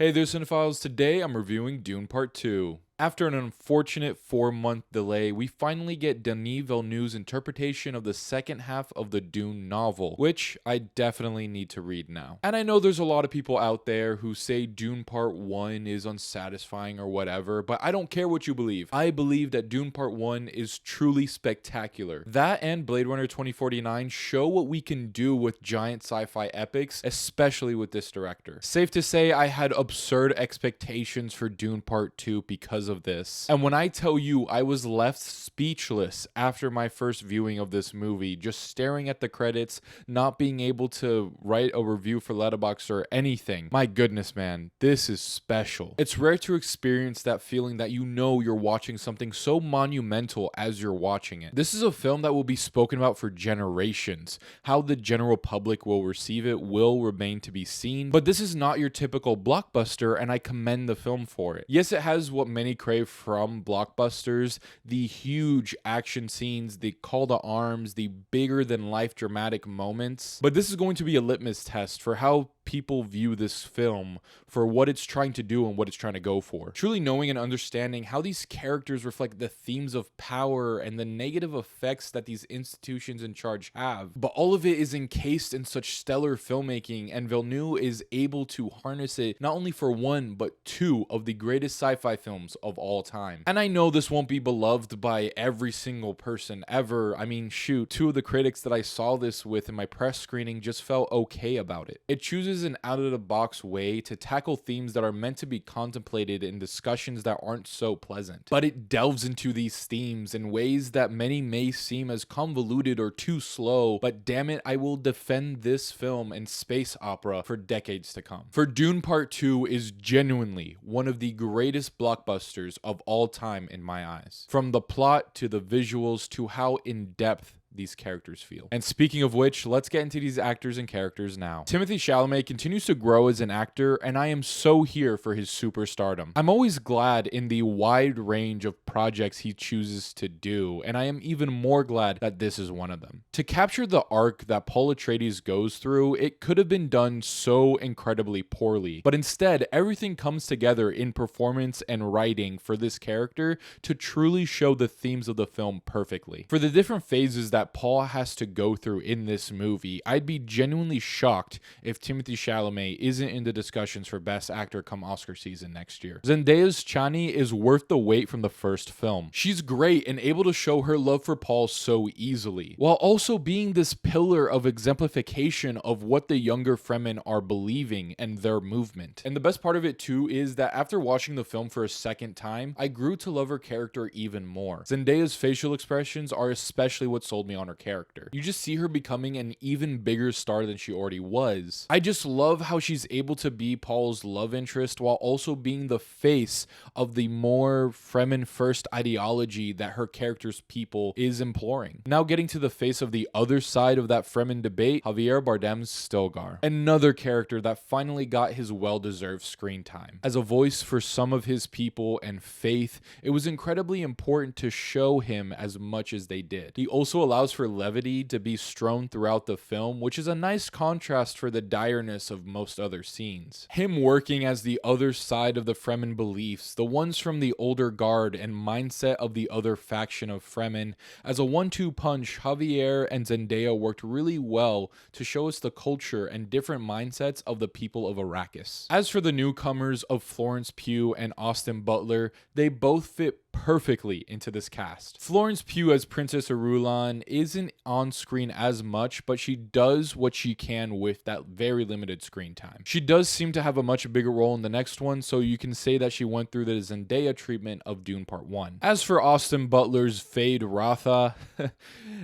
Hey there, Cinephiles. Today I'm reviewing Dune Part 2. After an unfortunate 4-month delay, we finally get Denis Villeneuve's interpretation of the second half of the Dune novel, which I definitely need to read now. And I know there's a lot of people out there who say Dune Part 1 is unsatisfying or whatever, but I don't care what you believe. I believe that Dune Part 1 is truly spectacular. That and Blade Runner 2049 show what we can do with giant sci-fi epics, especially with this director. Safe to say I had absurd expectations for Dune Part 2 because of this. And when I tell you I was left speechless after my first viewing of this movie, just staring at the credits, not being able to write a review for Letterboxd or anything. My goodness, man, this is special. It's rare to experience that feeling that you know you're watching something so monumental as you're watching it. This is a film that will be spoken about for generations. How the general public will receive it will remain to be seen, but this is not your typical blockbuster, and I commend the film for it. Yes, it has what many crave from blockbusters, the huge action scenes, the call to arms, the bigger than life dramatic moments, but this is going to be a litmus test for how people view this film, for what it's trying to do and what it's trying to go for. Truly knowing and understanding how these characters reflect the themes of power and the negative effects that these institutions in charge have. But all of it is encased in such stellar filmmaking, and Villeneuve is able to harness it not only for one, but two of the greatest sci-fi films of all time. And I know this won't be beloved by every single person ever. I mean, shoot, two of the critics that I saw this with in my press screening just felt okay about it. It chooses an out-of-the-box way to tackle themes that are meant to be contemplated in discussions that aren't so pleasant. But it delves into these themes in ways that many may seem as convoluted or too slow, but damn it, I will defend this film and space opera for decades to come. For Dune Part 2 is genuinely one of the greatest blockbusters of all time in my eyes. From the plot to the visuals to how in-depth these characters feel. And speaking of which, let's get into these actors and characters now. Timothée Chalamet continues to grow as an actor, and I am so here for his superstardom. I'm always glad in the wide range of projects he chooses to do, and I am even more glad that this is one of them. To capture the arc that Paul Atreides goes through, it could have been done so incredibly poorly, but instead, everything comes together in performance and writing for this character to truly show the themes of the film perfectly. For the different phases that Paul has to go through in this movie, I'd be genuinely shocked if Timothée Chalamet isn't in the discussions for Best Actor come Oscar season next year. Zendaya's Chani is worth the wait from the first film. She's great and able to show her love for Paul so easily, while also being this pillar of exemplification of what the younger Fremen are believing and their movement. And the best part of it too is that after watching the film for a second time, I grew to love her character even more. Zendaya's facial expressions are especially what sold me on her character. You just see her becoming an even bigger star than she already was. I just love how she's able to be Paul's love interest while also being the face of the more Fremen first ideology that her character's people is imploring. Now getting to the face of the other side of that Fremen debate, Javier Bardem's Stilgar. Another character that finally got his well-deserved screen time. As a voice for some of his people and faith, it was incredibly important to show him as much as they did. He also allows for levity to be strewn throughout the film, which is a nice contrast for the direness of most other scenes. Him working as the other side of the Fremen beliefs, the ones from the older guard and mindset of the other faction of Fremen, as a 1-2 punch, Javier and Zendaya worked really well to show us the culture and different mindsets of the people of Arrakis. As for the newcomers of Florence Pugh and Austin Butler, they both fit perfectly into this cast. Florence Pugh as Princess Irulan isn't on screen as much, but she does what she can with that very limited screen time. She does seem to have a much bigger role in the next one, so you can say that she went through the Zendaya treatment of Dune Part 1. As for Austin Butler's Fade Ratha,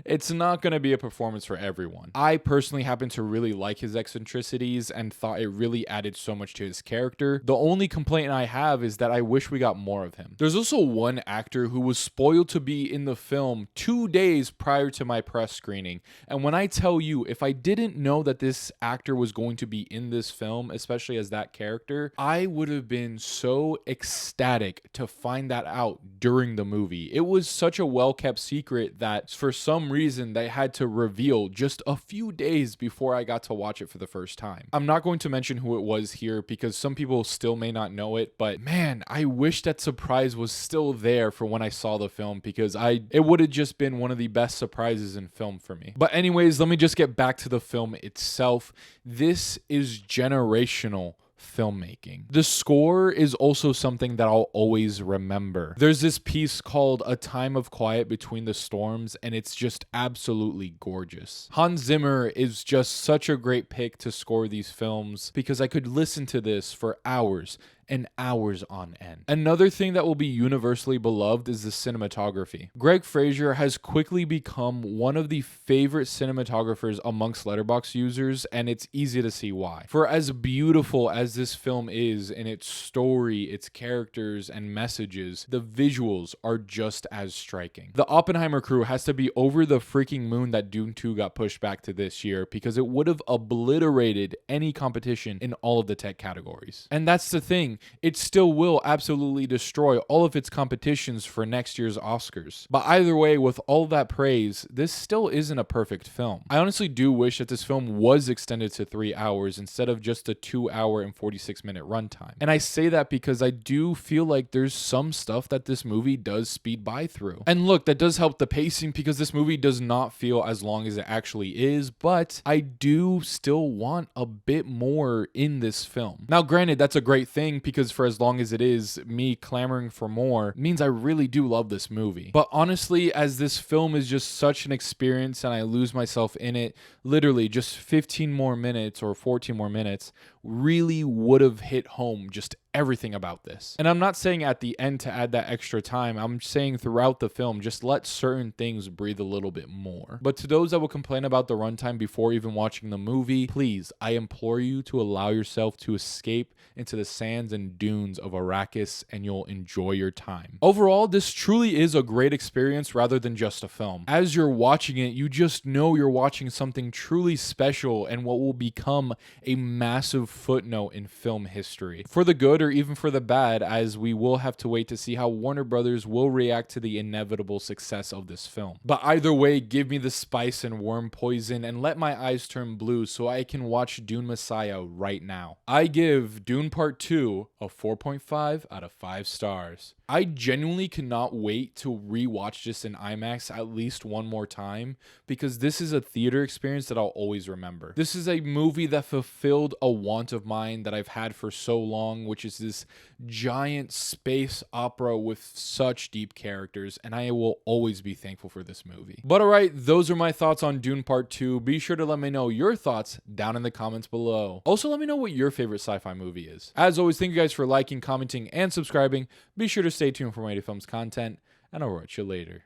it's not going to be a performance for everyone. I personally happen to really like his eccentricities and thought it really added so much to his character. The only complaint I have is that I wish we got more of him. There's also one one actor who was spoiled to be in the film 2 days prior to my press screening. And when I tell you, if I didn't know that this actor was going to be in this film, especially as that character, I would have been so ecstatic to find that out during the movie. It was such a well-kept secret that for some reason they had to reveal just a few days before I got to watch it for the first time. I'm not going to mention who it was here because some people still may not know it, but man, I wish that surprise was still there for when I saw the film, because it would have just been one of the best surprises in film for me. But anyways, let me just get back to the film itself. This is generational filmmaking. The score is also something that I'll always remember. There's this piece called A Time of Quiet Between the Storms, and it's just absolutely gorgeous. Hans Zimmer is just such a great pick to score these films because I could listen to this for hours and hours on end. Another thing that will be universally beloved is the cinematography. Greg Fraser has quickly become one of the favorite cinematographers amongst Letterboxd users, and it's easy to see why. For as beautiful as this film is in its story, its characters, and messages, the visuals are just as striking. The Oppenheimer crew has to be over the freaking moon that Dune 2 got pushed back to this year, because it would have obliterated any competition in all of the tech categories. And that's the thing. It still will absolutely destroy all of its competitions for next year's Oscars. But either way, with all that praise, this still isn't a perfect film. I honestly do wish that this film was extended to 3 hours instead of just a 2 hour and 46-minute runtime. And I say that because I do feel like there's some stuff that this movie does speed by through. And look, that does help the pacing because this movie does not feel as long as it actually is, but I do still want a bit more in this film. Now, granted, that's a great thing, because for as long as it is, me clamoring for more means I really do love this movie. But honestly, as this film is just such an experience and I lose myself in it, literally just 15 more minutes or 14 more minutes really would have hit home just everything about this. And I'm not saying at the end to add that extra time. I'm saying throughout the film, just let certain things breathe a little bit more. But to those that will complain about the runtime before even watching the movie, please, I implore you to allow yourself to escape into the sands and dunes of Arrakis, and you'll enjoy your time. Overall, this truly is a great experience rather than just a film. As you're watching it, you just know you're watching something truly special and what will become a massive footnote in film history. For the good or even for the bad, as we will have to wait to see how Warner Brothers will react to the inevitable success of this film. But either way, give me the spice and worm poison and let my eyes turn blue so I can watch Dune Messiah right now. I give Dune Part 2 a 4.5 out of 5 stars. I genuinely cannot wait to rewatch this in IMAX at least one more time, because this is a theater experience that I'll always remember. This is a movie that fulfilled a want of mine that I've had for so long, which is this giant space opera with such deep characters, and I will always be thankful for this movie. But alright, those are my thoughts on Dune Part 2. Be sure to let me know your thoughts down in the comments below. Also, let me know what your favorite sci-fi movie is. As always, thank you guys for liking, commenting, and subscribing. Be sure to stay tuned for more Yeti Films content, and I'll watch you later.